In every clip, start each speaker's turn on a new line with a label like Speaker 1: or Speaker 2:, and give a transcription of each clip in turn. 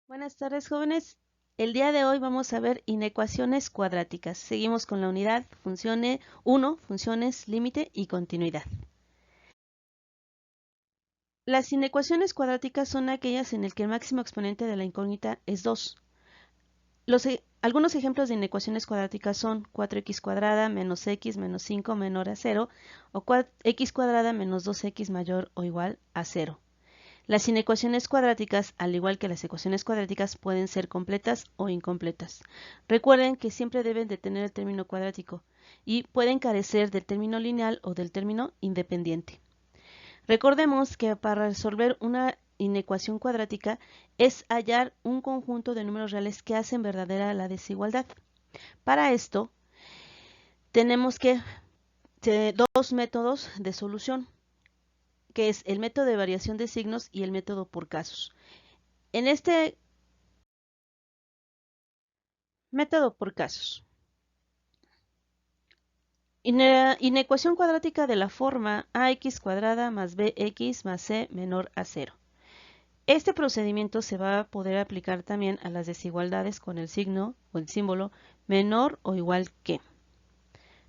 Speaker 1: Buenas tardes, jóvenes. El día de hoy vamos a ver inecuaciones cuadráticas. Seguimos con la unidad funciones 1, funciones, límite y continuidad. Las inecuaciones cuadráticas son aquellas en las que el máximo exponente de la incógnita es 2. Algunos ejemplos de inecuaciones cuadráticas son 4x cuadrada menos x menos 5 menor a 0 o x cuadrada menos 2x mayor o igual a 0. Las inecuaciones cuadráticas, al igual que las ecuaciones cuadráticas, pueden ser completas o incompletas. Recuerden que siempre deben de tener el término cuadrático y pueden carecer del término lineal o del término independiente. Recordemos que para resolver una inecuación cuadrática es hallar un conjunto de números reales que hacen verdadera la desigualdad. Para esto tenemos dos métodos de solución, que es el método de variación de signos y el método por casos. En este método por casos. Inecuación cuadrática de la forma ax cuadrada más bx más c menor a 0. Este procedimiento se va a poder aplicar también a las desigualdades con el signo o el símbolo menor o igual que.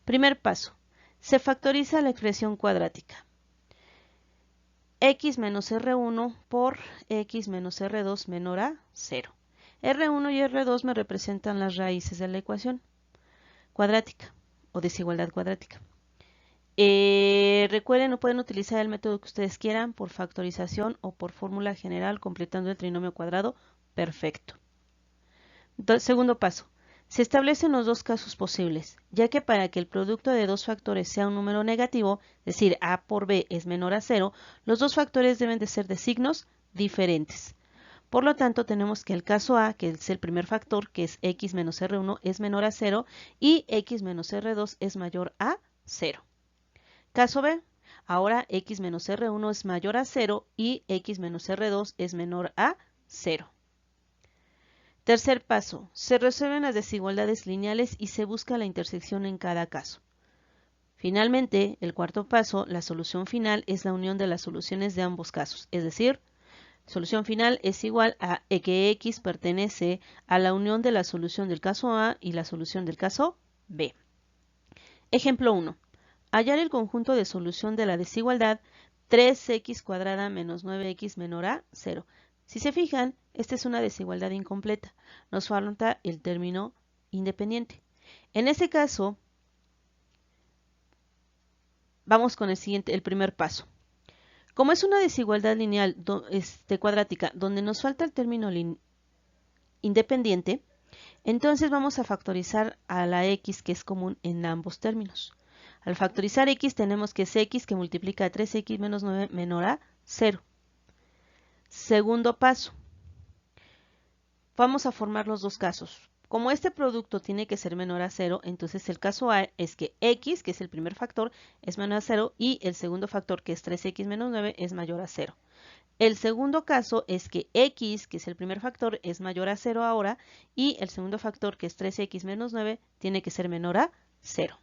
Speaker 1: Primer paso. Se factoriza la expresión cuadrática. X menos R1 por X menos R2 menor a 0. R1 y R2 me representan las raíces de la ecuación cuadrática o desigualdad cuadrática. Recuerden, no pueden utilizar el método que ustedes quieran por factorización o por fórmula general completando el trinomio cuadrado perfecto. Entonces, segundo paso. Se establecen los dos casos posibles, ya que para que el producto de dos factores sea un número negativo, es decir, a por b es menor a 0, los dos factores deben de ser de signos diferentes. Por lo tanto, tenemos que el caso A, que es el primer factor, que es x menos R1, es menor a 0 y x menos R2 es mayor a 0. Caso B, ahora x menos R1 es mayor a 0 y x menos R2 es menor a 0. Tercer paso, se resuelven las desigualdades lineales y se busca la intersección en cada caso. Finalmente, el cuarto paso, la solución final es la unión de las soluciones de ambos casos, es decir, solución final es igual a que x pertenece a la unión de la solución del caso A y la solución del caso B. Ejemplo 1. Hallar el conjunto de solución de la desigualdad 3x cuadrada menos 9x menor a 0. Si se fijan, esta es una desigualdad incompleta. Nos falta el término independiente. En este caso, vamos con el primer paso. Como es una desigualdad lineal cuadrática donde nos falta el término independiente, entonces vamos a factorizar a la x que es común en ambos términos. Al factorizar x tenemos que es x que multiplica a 3x menos 9 menor a 0. Segundo paso. Vamos a formar los dos casos. Como este producto tiene que ser menor a 0, entonces el caso A es que x, que es el primer factor, es menor a 0 y el segundo factor, que es 3x menos 9, es mayor a 0. El segundo caso es que x, que es el primer factor, es mayor a 0 ahora y el segundo factor, que es 3x menos 9, tiene que ser menor a 0.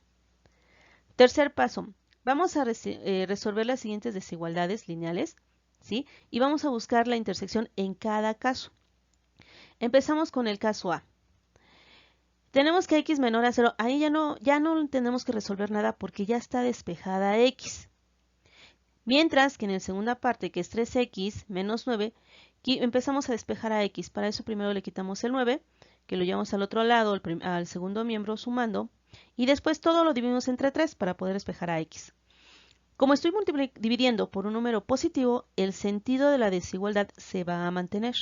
Speaker 1: Tercer paso, vamos a resolver las siguientes desigualdades lineales, ¿sí? Y vamos a buscar la intersección en cada caso. Empezamos con el caso A. Tenemos que x menor a 0, ahí ya no tenemos que resolver nada porque ya está despejada x. Mientras que en la segunda parte, que es 3x menos 9, aquí empezamos a despejar a x. Para eso primero le quitamos el 9, que lo llevamos al otro lado, al segundo miembro sumando, y después todo lo dividimos entre 3 para poder despejar a x. Como estoy dividiendo por un número positivo, el sentido de la desigualdad se va a mantener.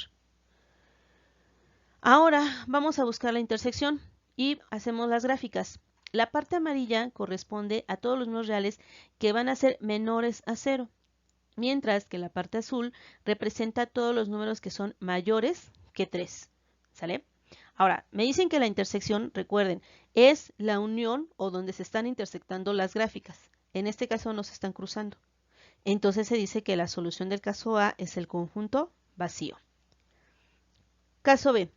Speaker 1: Ahora vamos a buscar la intersección y hacemos las gráficas. La parte amarilla corresponde a todos los números reales que van a ser menores a 0, mientras que la parte azul representa todos los números que son mayores que 3. ¿Sale? Ahora, me dicen que la intersección, recuerden, es la unión o donde se están intersectando las gráficas. En este caso no se están cruzando. Entonces se dice que la solución del caso A es el conjunto vacío. Caso B.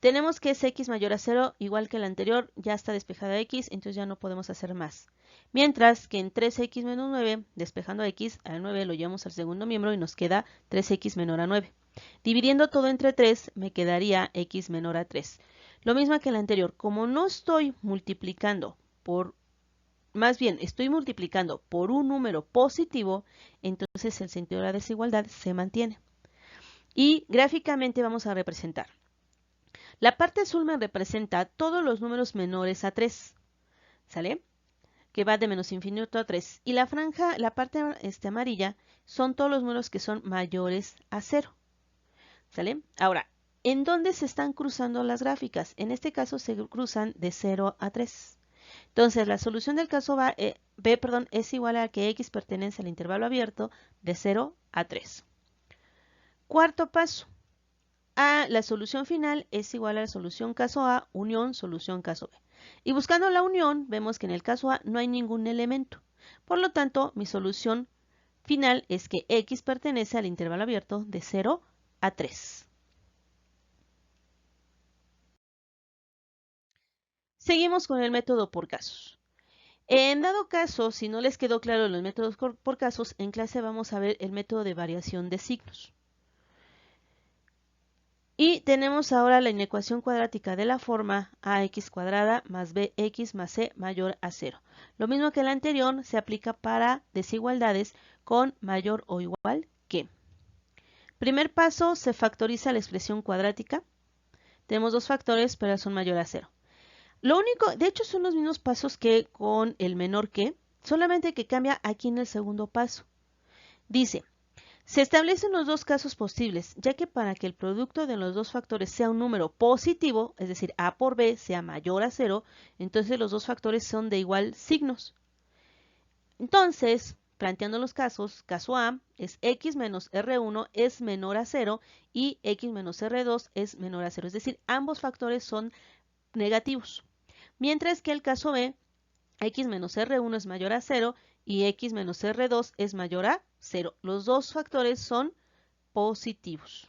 Speaker 1: Tenemos que es x mayor a 0, igual que el anterior, ya está despejada x, entonces ya no podemos hacer más. Mientras que en 3x menos 9, despejando a x, al 9 lo llevamos al segundo miembro y nos queda 3x menor a 9. Dividiendo todo entre 3, me quedaría x menor a 3. Lo mismo que el anterior, como no estoy multiplicando por, más bien estoy multiplicando por un número positivo, entonces el sentido de la desigualdad se mantiene. Y gráficamente vamos a representar. La parte azul me representa todos los números menores a 3, ¿sale? Que va de menos infinito a 3. Y la franja, la parte amarilla, son todos los números que son mayores a 0. ¿Sale? Ahora, ¿en dónde se están cruzando las gráficas? En este caso se cruzan de 0 a 3. Entonces, la solución del caso B, es igual a que x pertenece al intervalo abierto de 0 a 3. Cuarto paso. La solución final es igual a la solución caso A unión solución caso B. Y buscando la unión, vemos que en el caso A no hay ningún elemento. Por lo tanto, mi solución final es que x pertenece al intervalo abierto de 0 a 3. Seguimos con el método por casos. En dado caso, si no les quedó claro los métodos por casos, en clase vamos a ver el método de variación de signos. Y tenemos ahora la inecuación cuadrática de la forma ax cuadrada más bx más c mayor a 0. Lo mismo que el anterior se aplica para desigualdades con mayor o igual que. Primer paso, se factoriza la expresión cuadrática. Tenemos dos factores, pero son mayor a 0. Lo único, de hecho son los mismos pasos que con el menor que, solamente que cambia aquí en el segundo paso. Dice, se establecen los dos casos posibles, ya que para que el producto de los dos factores sea un número positivo, es decir, a por b sea mayor a 0, entonces los dos factores son de igual signos. Entonces, planteando los casos, caso A es x menos R1 es menor a 0 y x menos R2 es menor a 0, es decir, ambos factores son negativos. Mientras que el caso B, x menos R1 es mayor a 0 y x menos R2 es mayor a 0. Los dos factores son positivos.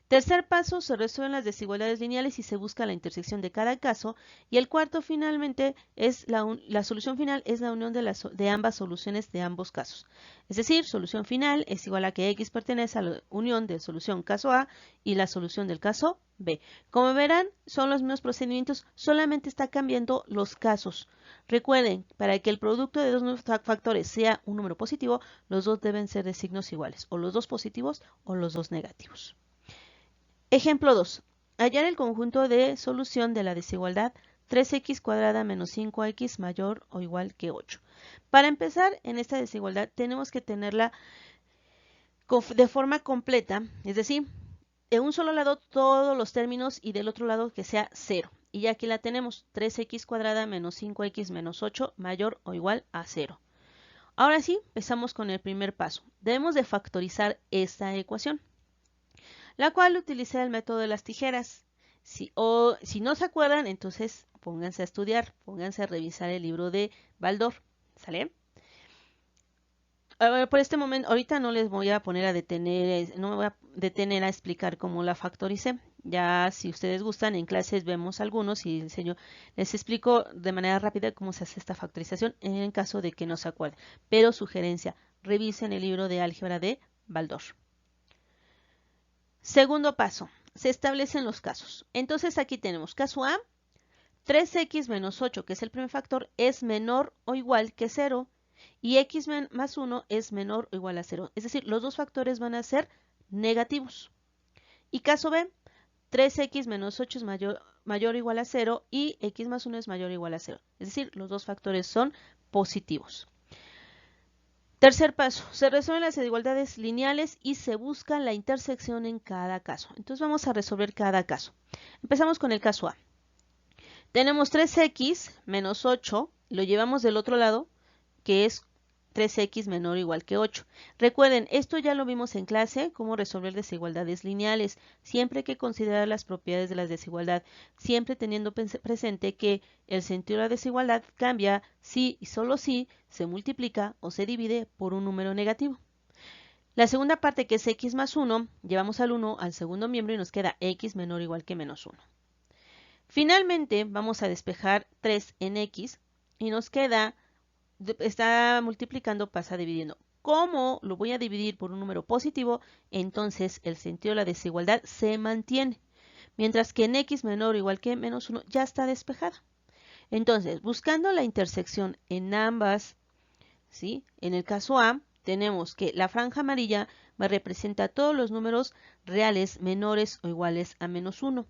Speaker 1: Tercer paso, se resuelven las desigualdades lineales y se busca la intersección de cada caso. Y el cuarto, finalmente, es la solución final es la unión de ambas soluciones de ambos casos. Es decir, solución final es igual a que x pertenece a la unión de solución caso A y la solución del caso B. Como verán, son los mismos procedimientos, solamente está cambiando los casos. Recuerden, para que el producto de dos factores sea un número positivo, los dos deben ser de signos iguales, o los dos positivos o los dos negativos. Ejemplo 2. Hallar el conjunto de solución de la desigualdad 3x cuadrada menos 5x mayor o igual que 8. Para empezar, en esta desigualdad tenemos que tenerla de forma completa, es decir, de un solo lado todos los términos y del otro lado que sea 0. Y ya aquí la tenemos, 3x cuadrada menos 5x menos 8 mayor o igual a 0. Ahora sí, empezamos con el primer paso. Debemos de factorizar esta ecuación, la cual utiliza el método de las tijeras. Si no se acuerdan, entonces pónganse a estudiar, pónganse a revisar el libro de Baldor, ¿sale? Por este momento, ahorita no les voy a poner a detener, no me voy a detener a explicar cómo la factoricé. Ya si ustedes gustan, en clases vemos algunos y les explico de manera rápida cómo se hace esta factorización en caso de que no se acuerden. Pero sugerencia, revisen el libro de álgebra de Baldor. Segundo paso, se establecen los casos. Entonces aquí tenemos caso A, 3x menos 8, que es el primer factor, es menor o igual que 0 y x más 1 es menor o igual a 0. Es decir, los dos factores van a ser negativos. Y caso B, 3x menos 8 es mayor o igual a 0 y x más 1 es mayor o igual a 0. Es decir, los dos factores son positivos. Tercer paso, se resuelven las desigualdades lineales y se busca la intersección en cada caso. Entonces vamos a resolver cada caso. Empezamos con el caso A. Tenemos 3x menos 8, lo llevamos del otro lado, que es 3x menor o igual que 8. Recuerden, esto ya lo vimos en clase, cómo resolver desigualdades lineales. Siempre hay que considerar las propiedades de la desigualdad, siempre teniendo presente que el sentido de la desigualdad cambia si y solo si se multiplica o se divide por un número negativo. La segunda parte, que es x más 1, llevamos al 1 al segundo miembro y nos queda x menor o igual que menos 1. Finalmente, vamos a despejar 3 en x y nos queda está multiplicando, pasa dividiendo. Como lo voy a dividir por un número positivo, entonces el sentido de la desigualdad se mantiene. Mientras que en x menor o igual que menos 1 ya está despejada. Entonces, buscando la intersección en ambas, ¿sí? En el caso A, tenemos que la franja amarilla me representa todos los números reales menores o iguales a menos 1.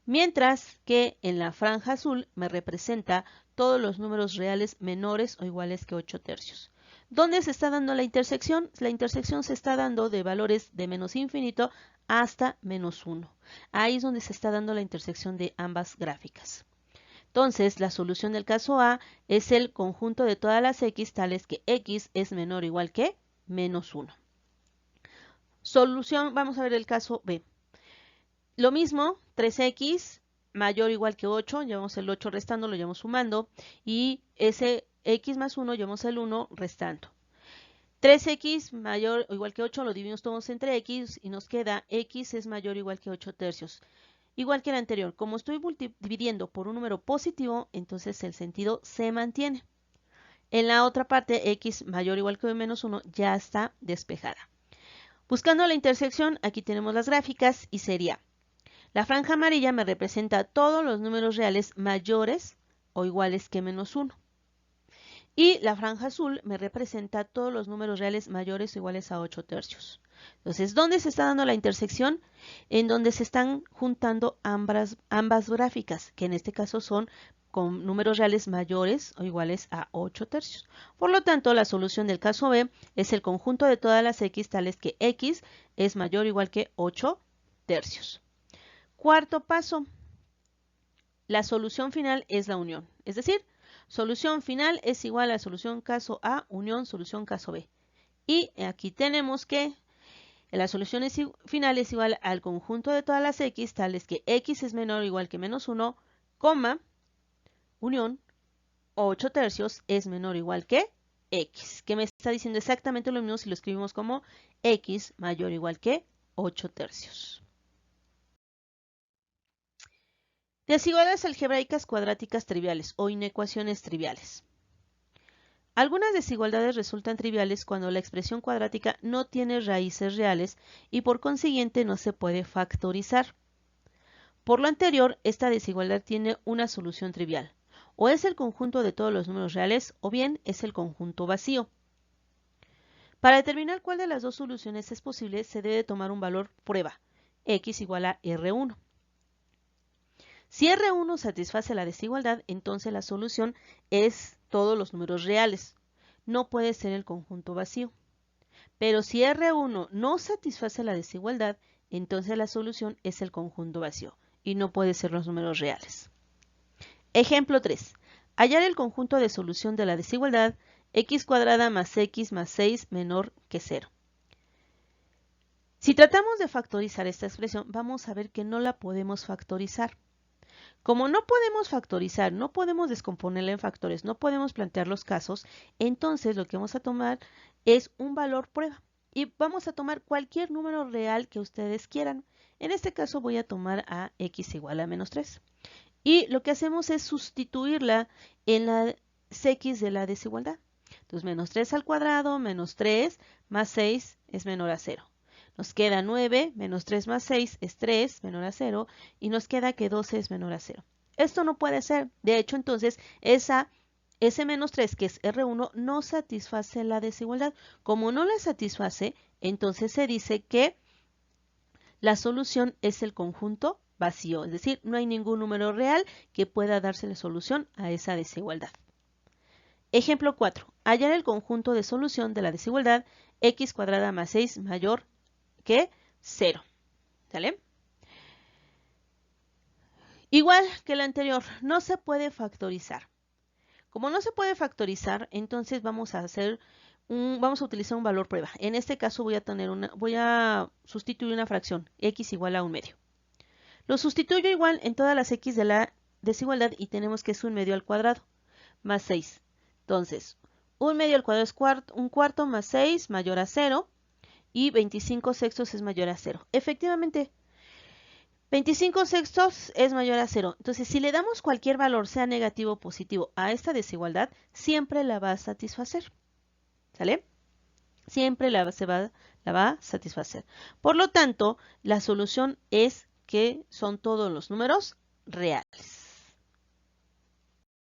Speaker 1: Mientras que en la franja azul me representa todos los números reales menores o iguales que 8 tercios. ¿Dónde se está dando la intersección? La intersección se está dando de valores de menos infinito hasta menos 1. Ahí es donde se está dando la intersección de ambas gráficas. Entonces, la solución del caso A es el conjunto de todas las x tales que x es menor o igual que menos 1. Solución, vamos a ver el caso B. Lo mismo, 3x mayor o igual que 8, llevamos el 8 restando, lo llevamos sumando, y ese x más 1 llevamos el 1 restando. 3x mayor o igual que 8 lo dividimos todos entre x y nos queda x es mayor o igual que 8 tercios. Igual que el anterior, como estoy dividiendo por un número positivo, entonces el sentido se mantiene. En la otra parte, x mayor o igual que menos 1 ya está despejada. Buscando la intersección, aquí tenemos las gráficas y sería: la franja amarilla me representa todos los números reales mayores o iguales que menos 1. Y la franja azul me representa todos los números reales mayores o iguales a 8 tercios. Entonces, ¿dónde se está dando la intersección? En donde se están juntando ambas gráficas, que en este caso son con números reales mayores o iguales a 8 tercios. Por lo tanto, la solución del caso B es el conjunto de todas las x tales que x es mayor o igual que 8 tercios. Cuarto paso, la solución final es la unión. Es decir, solución final es igual a solución caso A, unión solución caso B. Y aquí tenemos que la solución final es igual al conjunto de todas las x, tales que x es menor o igual que menos 1, coma, unión, 8 tercios es menor o igual que x, que me está diciendo exactamente lo mismo si lo escribimos como x mayor o igual que 8 tercios. Desigualdades algebraicas cuadráticas triviales o inecuaciones triviales. Algunas desigualdades resultan triviales cuando la expresión cuadrática no tiene raíces reales y por consiguiente no se puede factorizar. Por lo anterior, esta desigualdad tiene una solución trivial. O es el conjunto de todos los números reales o bien es el conjunto vacío. Para determinar cuál de las dos soluciones es posible, se debe tomar un valor prueba, x igual a R1. Si R1 satisface la desigualdad, entonces la solución es todos los números reales. No puede ser el conjunto vacío. Pero si R1 no satisface la desigualdad, entonces la solución es el conjunto vacío y no puede ser los números reales. Ejemplo 3. Hallar el conjunto de solución de la desigualdad x cuadrada más x más 6 menor que 0. Si tratamos de factorizar esta expresión, vamos a ver que no la podemos factorizar. Como no podemos factorizar, no podemos descomponerla en factores, no podemos plantear los casos, entonces lo que vamos a tomar es un valor prueba. Y vamos a tomar cualquier número real que ustedes quieran. En este caso voy a tomar a x igual a menos 3. Y lo que hacemos es sustituirla en las x de la desigualdad. Entonces menos 3 al cuadrado, menos 3 más 6 es menor a 0. Nos queda 9, menos 3 más 6 es 3, menor a 0, y nos queda que 12 es menor a 0. Esto no puede ser. De hecho, entonces, ese menos 3, que es R1, no satisface la desigualdad. Como no la satisface, entonces se dice que la solución es el conjunto vacío. Es decir, no hay ningún número real que pueda darse la solución a esa desigualdad. Ejemplo 4. Hallar el conjunto de solución de la desigualdad x cuadrada más 6 mayor que 0. ¿Sale? Igual que el anterior, no se puede factorizar. Como no se puede factorizar, entonces vamos a utilizar un valor prueba. En este caso voy a sustituir una fracción, x igual a 1/2. Lo sustituyo igual en todas las x de la desigualdad y tenemos que es 1/2 al cuadrado más 6. Entonces, 1/2 al cuadrado es un cuarto más 6 mayor a 0. Y 25 sextos es mayor a 0. Efectivamente, 25 sextos es mayor a 0. Entonces, si le damos cualquier valor, sea negativo o positivo, a esta desigualdad, siempre la va a satisfacer. ¿Sale? Siempre la va a satisfacer. Por lo tanto, la solución es que son todos los números reales.